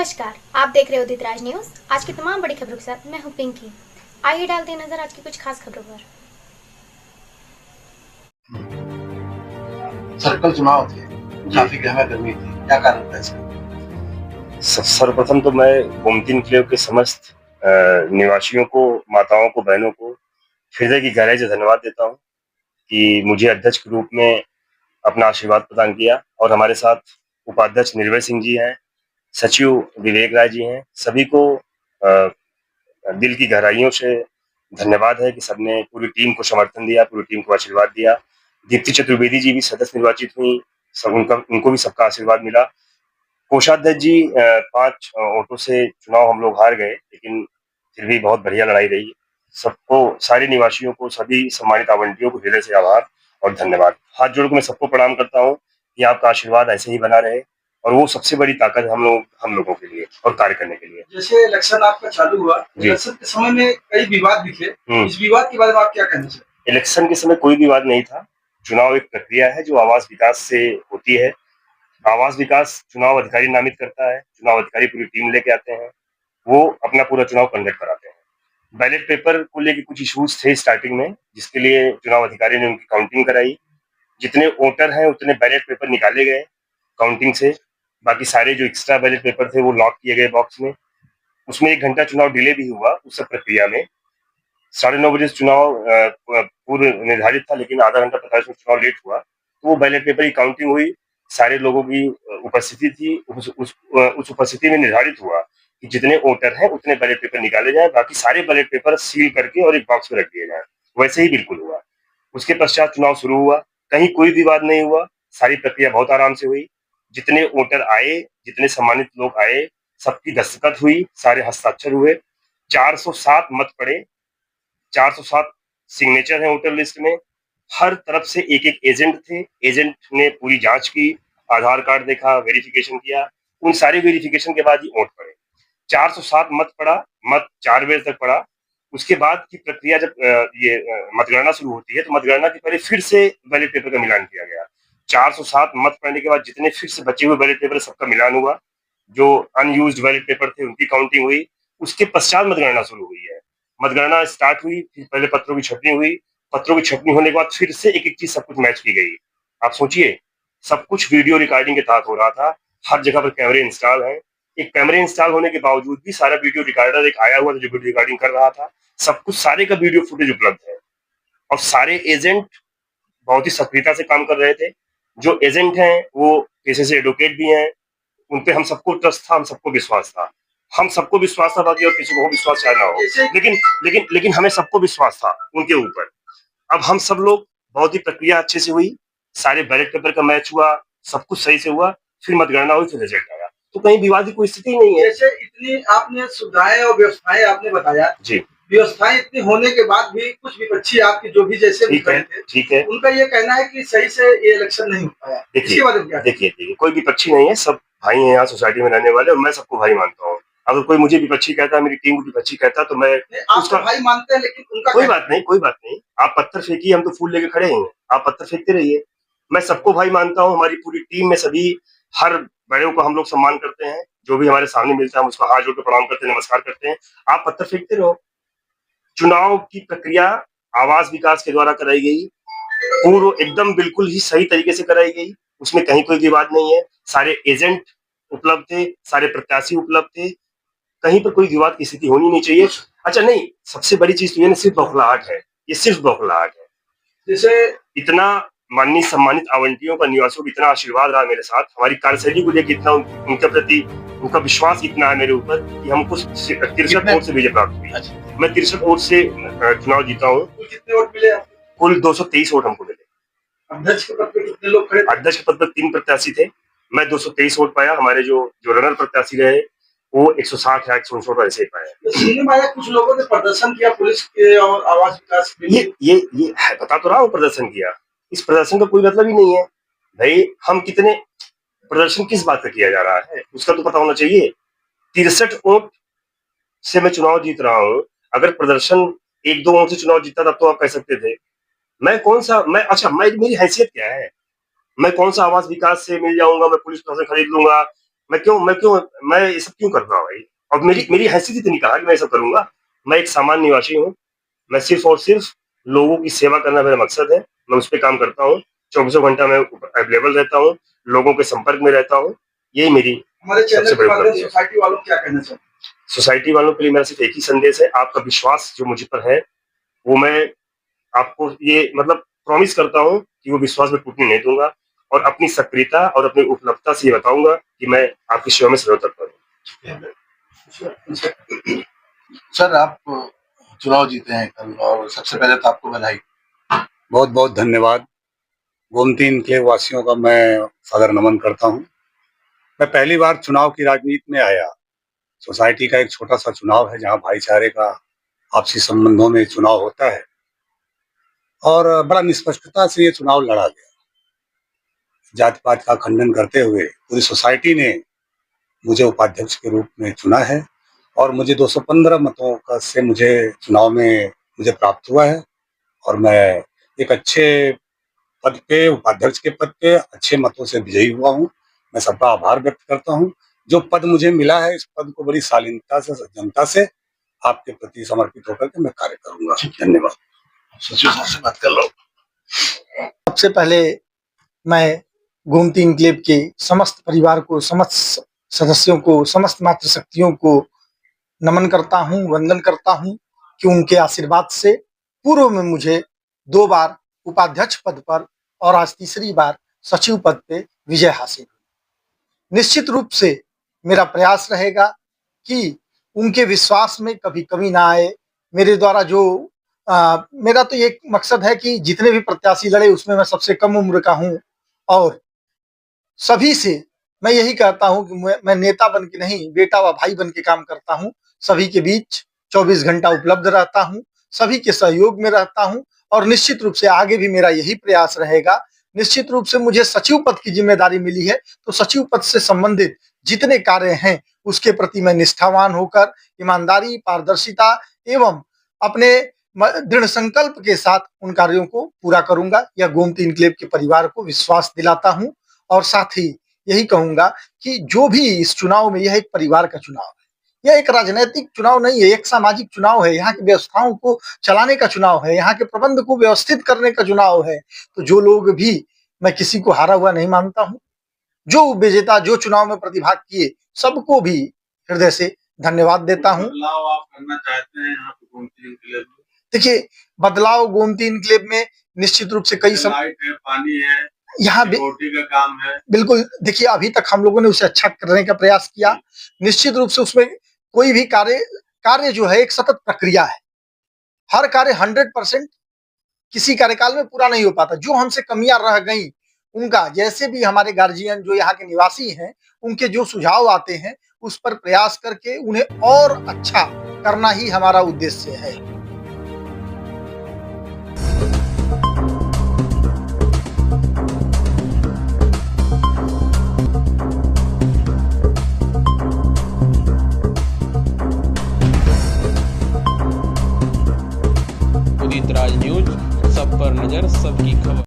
नमस्कार, आप देख रहे हो उदित राज न्यूज। आज की तमाम बड़ी खबरों के साथ मैं हूं पिंकी। आइए डालते हैं नजर आज की कुछ खास खबरों पर। सर्कल चुनाव थे, काफी गहमा गर्मी थी, क्या कारण था इसका? सर्वप्रथम तो मैं गोमती एन्क्लेव के समस्त निवासियों को, माताओं को, बहनों को हृदय की गहराई से धन्यवाद देता हूँ कि मुझे अध्यक्ष के रूप में अपना आशीर्वाद प्रदान किया। और हमारे साथ उपाध्यक्ष निर्भय सिंह जी हैं, सचिव विवेक राय जी हैं। सभी को दिल की गहराइयों से धन्यवाद है कि सबने पूरी टीम को समर्थन दिया, पूरी टीम को आशीर्वाद दिया। दीप्ति चतुर्वेदी जी भी सदस्य निर्वाचित हुई, सब उनको भी सबका आशीर्वाद मिला। कोषाध्यक्ष जी 5 वोटों से चुनाव हम लोग हार गए, लेकिन फिर भी बहुत बढ़िया लड़ाई रही। सबको, सारे निवासियों को, सभी सम्मानित आवंटियों को हृदय से आभार और धन्यवाद। हाथ जोड़ के मैं सबको प्रणाम करता हूँ कि आपका आशीर्वाद ऐसे ही बना रहे, और वो सबसे बड़ी ताकत है हम लोगों के लिए और कार्य करने के लिए। जैसे इलेक्शन आपका चालू हुआ, इलेक्शन के समय में कई विवाद दिखे, इस विवाद के बारे में आप क्या कहना चाहते हैं? इलेक्शन के समय कोई विवाद नहीं था। चुनाव एक प्रक्रिया है जो आवास विकास से होती है। आवास विकास चुनाव अधिकारी नामित करता है, चुनाव अधिकारी पूरी टीम लेके आते हैं, वो अपना पूरा चुनाव कंडक्ट कराते हैं। बैलेट पेपर को लेके कुछ इश्यूज थे स्टार्टिंग में, जिसके लिए चुनाव अधिकारी ने उनकी काउंटिंग कराई। जितने वोटर हैं उतने बैलेट पेपर निकाले गए काउंटिंग से। बाकी सारे जो एक्स्ट्रा बैलेट पेपर थे वो लॉक किए गए बॉक्स में। उसमें 1 घंटा चुनाव डिले भी हुआ उस सब प्रक्रिया में। 9:30 बजे चुनाव पूर्व निर्धारित था, लेकिन आधा घंटा 45 मिनट चुनाव लेट हुआ। तो वो बैलेट पेपर की काउंटिंग हुई, सारे लोगों की उपस्थिति थी। उस उपस्थिति में निर्धारित हुआ कि जितने वोटर हैं उतने बैलेट पेपर निकाले जाए, बाकी सारे बैलेट पेपर सील करके और एक बॉक्स में रख दिए जाए। वैसे ही बिल्कुल हुआ। उसके पश्चात चुनाव शुरू हुआ, कहीं कोई विवाद नहीं हुआ, सारी प्रक्रिया बहुत आराम से हुई। जितने वोटर आए, जितने सम्मानित लोग आए, सबकी दस्तखत हुई, सारे हस्ताक्षर हुए। 407 मत पड़े, 407 सिग्नेचर है वोटर लिस्ट में। हर तरफ से एक एजेंट थे, एजेंट ने पूरी जांच की, आधार कार्ड देखा, वेरिफिकेशन किया। उन सारे वेरिफिकेशन के बाद ही वोट पड़े। 407 मत पड़ा, मत 4 बजे तक पड़ा। उसके बाद की प्रक्रिया जब ये मतगणना शुरू होती है, तो मतगणना के पहले फिर से बैलेट पेपर का मिलान किया गया। 407 मत पड़ने के बाद जितने फिर से बचे हुए बैलेट पेपर सबका मिलान हुआ। जो अनयूज्ड बैलेट पेपर थे उनकी काउंटिंग हुई। उसके पश्चात मतगणना शुरू हुई है। मतगणना स्टार्ट हुई, फिर पहले पत्रों की छंटनी हुई। पत्रों की छंटनी होने के बाद फिर से एक चीज सब कुछ मैच की गई। आप सोचिए, सब कुछ वीडियो रिकॉर्डिंग के तहत हो रहा था। हर जगह पर कैमरे इंस्टॉल है। एक कैमरे इंस्टॉल होने के बावजूद भी सारा वीडियो रिकॉर्डर एक आया हुआ था जो वीडियो रिकॉर्डिंग कर रहा था। सब कुछ, सारे का वीडियो फुटेज उपलब्ध है। और सारे एजेंट बहुत ही सक्रियता से काम कर रहे थे। जो एजेंट हैं वो पेशे से एडवोकेट भी हैं। उनपे हम सबको ट्रस्ट था, हम सबको विश्वास था। हम सबको विश्वास था, बाकी और किसी को विश्वास चाहे ना हो, लेकिन हमें सबको विश्वास था उनके ऊपर। अब हम सब लोग, बहुत ही प्रक्रिया अच्छे से हुई, सारे बैलेट पेपर का मैच हुआ, सब कुछ सही से हुआ। फिर मतगणना हुई, फिर रिजल्ट आया। तो कहीं विवाद की कोई स्थिति नहीं है। जैसे इतनी आपने सुविधाएं और व्यवस्थाएं आपने बताया जी, व्यवस्थाएं इतनी होने के बाद भी कुछ विपक्षी आपके जो भी जैसे ठीक है, उनका ये कहना है कि सही से ये इलेक्शन नहीं हो पाया। देखिए, कोई विपक्षी नहीं है, सब भाई हैं यहाँ सोसाइटी में रहने वाले, और मैं सबको भाई मानता हूँ। अगर कोई मुझे विपक्षी कहता है, मेरी टीम को विपक्षी कहता है, तो मैं उसका भाई मानते हैं, लेकिन उनका कोई बात नहीं। आप पत्थर फेंकिए, हम तो फूल लेके खड़े हैं। आप पत्थर फेंकते रहिए, मैं सबको भाई मानता हूँ। हमारी पूरी टीम में सभी, हर बड़े को हम लोग सम्मान करते हैं। जो भी हमारे सामने मिलता है हम उसको हाथ जोड़ के प्रणाम करते हैं, नमस्कार करते हैं। आप पत्थर फेंकते रहो। चुनाव की प्रक्रिया आवास विकास के द्वारा कराई गई, पूर्व एकदम बिल्कुल ही सही तरीके से कराई गई। उसमें कहीं कोई विवाद नहीं है। सारे एजेंट उपलब्ध थे, सारे प्रत्याशी उपलब्ध थे, कहीं पर कोई विवाद की स्थिति होनी नहीं चाहिए। अच्छा नहीं, सबसे बड़ी चीज तो ये सिर्फ बौखलाहट है, ये सिर्फ बौखलाहट है। जैसे इतना माननीय सम्मानित आवंटियों का, निवासियों का इतना आशीर्वाद रहा मेरे साथ, हमारी कार्यशैली को लेकर इतना उनके प्रति उनका विश्वास इतना है मेरे ऊपर कि हमको 63 वोट से विजय प्राप्त हुई। मैं 63 वोट से चुनाव जीता हूँ। कितने वोट मिले? कुल 223 वोट हमको मिले। अध्यक्ष के पद पर कितने लोग खड़े? अध्यक्ष के पद पर 3 प्रत्याशी थे, मैं 223 वोट पाया। हमारे जो रनर प्रत्याशी रहे वो 160 या 169 ऐसे ही पाया। सुनने में आया कुछ लोगों ने प्रदर्शन किया पुलिस के और आवास विकास के लिए। ये बता तो रहा हूँ, प्रदर्शन किया। इस प्रदर्शन का कोई मतलब ही नहीं है भाई। हम कितने प्रदर्शन किस बात का किया जा रहा है उसका तो पता होना चाहिए। 63 वोट से मैं चुनाव जीत रहा हूँ। अगर प्रदर्शन 1-2 वोट से चुनाव जीतता तब तो आप कह सकते थे। मैं मेरी हैसियत क्या है? मैं कौन सा आवास विकास से मिल जाऊंगा, मैं पुलिस प्रशासन खरीद लूंगा, मैं ये सब क्यों कर रहा हूँ भाई? और मेरी हैसियत इतनी कहा कि मैं ये सब करूंगा। मैं एक सामान्य निवासी हूँ। मैं सिर्फ और सिर्फ लोगों की सेवा करना मेरा मकसद है। मैं उस पर काम करता हूँ। 24 घंटा मैं अवेलेबल रहता हूँ, लोगों के संपर्क में रहता हूँ। यही मेरी हमारे चैनल सबसे के बड़ी माध्यम उपलब्धि से है। सोसाइटी वालों को क्या कहना चाहते हैं? सोसाइटी वालों के लिए मेरा सिर्फ एक ही संदेश है, आपका विश्वास जो मुझ पर है, वो मैं आपको ये मतलब प्रॉमिस करता हूँ कि वो विश्वास मैं टूटने नहीं दूंगा, और अपनी सक्रियता और अपनी उपलब्धता से ये बताऊंगा कि मैं आपकी सेवा में सर्वोत्तम करूँ। सर, आप चुनाव जीते हैं कल, और सबसे पहले तो आपको बधाई। बहुत बहुत धन्यवाद। गोमती इनक्लेव वासियों का मैं सादर नमन करता हूं। मैं पहली बार चुनाव की राजनीति में आया। सोसाइटी का एक छोटा सा चुनाव है जहां भाईचारे का आपसी संबंधों में चुनाव होता है, और बड़ा निष्पक्षता से ये चुनाव लड़ा गया। जाति पात का खंडन करते हुए पूरी सोसाइटी ने मुझे उपाध्यक्ष के रूप में चुना है, और मुझे 215 मतों का से मुझे चुनाव में मुझे प्राप्त हुआ है, और मैं एक अच्छे पद पे, उपाध्यक्ष के पद पे अच्छे मतों से विजयी हुआ हूँ। मैं सबका आभार व्यक्त करता हूँ। जो पद मुझे मिला है, इस पद को बड़ी शालीनता से, जनता से आपके प्रति समर्पित होकर के मैं कार्य करूंगा। धन्यवाद। सचिव साहब से बात कर लो। सबसे पहले मैं गोमती इनक्लेव के समस्त परिवार को, समस्त सदस्यों को, समस्त मातृशक्तियों को नमन करता हूँ, वंदन करता हूँ कि उनके आशीर्वाद से पूर्व में मुझे 2 बार उपाध्यक्ष पद पर और आज तीसरी बार सचिव पद पे विजय हासिल हुई। निश्चित रूप से मेरा प्रयास रहेगा कि उनके विश्वास में कभी कमी ना आए। मेरे द्वारा जो मेरा तो ये मकसद है कि जितने भी प्रत्याशी लड़े उसमें मैं सबसे कम उम्र का हूँ, और सभी से मैं यही कहता हूँ कि मैं नेता बन के नहीं, बेटा व भाई बन के काम करता हूँ। सभी के बीच 24 घंटा उपलब्ध रहता हूँ, सभी के सहयोग में रहता हूँ, और निश्चित रूप से आगे भी मेरा यही प्रयास रहेगा। निश्चित रूप से मुझे सचिव पद की जिम्मेदारी मिली है, तो सचिव पद से संबंधित जितने कार्य हैं उसके प्रति मैं निष्ठावान होकर ईमानदारी, पारदर्शिता एवं अपने दृढ़ संकल्प के साथ उन कार्यों को पूरा करूंगा। यह गोमती इनक्लेव के परिवार को विश्वास दिलाता हूं, और साथ ही यही कहूंगा कि जो भी इस चुनाव में, यह एक परिवार का चुनाव है, यह एक राजनीतिक चुनाव नहीं है, एक सामाजिक चुनाव है, यहाँ की व्यवस्थाओं को चलाने का चुनाव है, यहाँ के प्रबंध को व्यवस्थित करने का चुनाव है। तो जो लोग भी, मैं किसी को हारा हुआ नहीं मानता हूँ। जो विजेता, जो चुनाव में प्रतिभाग किए, सबको भी हृदय से धन्यवाद देता हूँ। बदलाव आप करना चाहते हैं यहाँ पे गोमती इनक्लेव में? देखिए, बदलाव गोमती इनक्लेव में निश्चित रूप से कई लाइट है, पानी है, यहाँ सिक्योरिटी का काम है। बिल्कुल, देखिए अभी तक हम लोगों ने उसे अच्छा करने का प्रयास किया। निश्चित रूप से उसमें कोई भी कार्य जो है एक सतत प्रक्रिया है। हर कार्य 100% किसी कार्यकाल में पूरा नहीं हो पाता। जो हमसे कमियां रह गई उनका, जैसे भी हमारे गार्जियन जो यहाँ के निवासी हैं, उनके जो सुझाव आते हैं उस पर प्रयास करके उन्हें और अच्छा करना ही हमारा उद्देश्य है।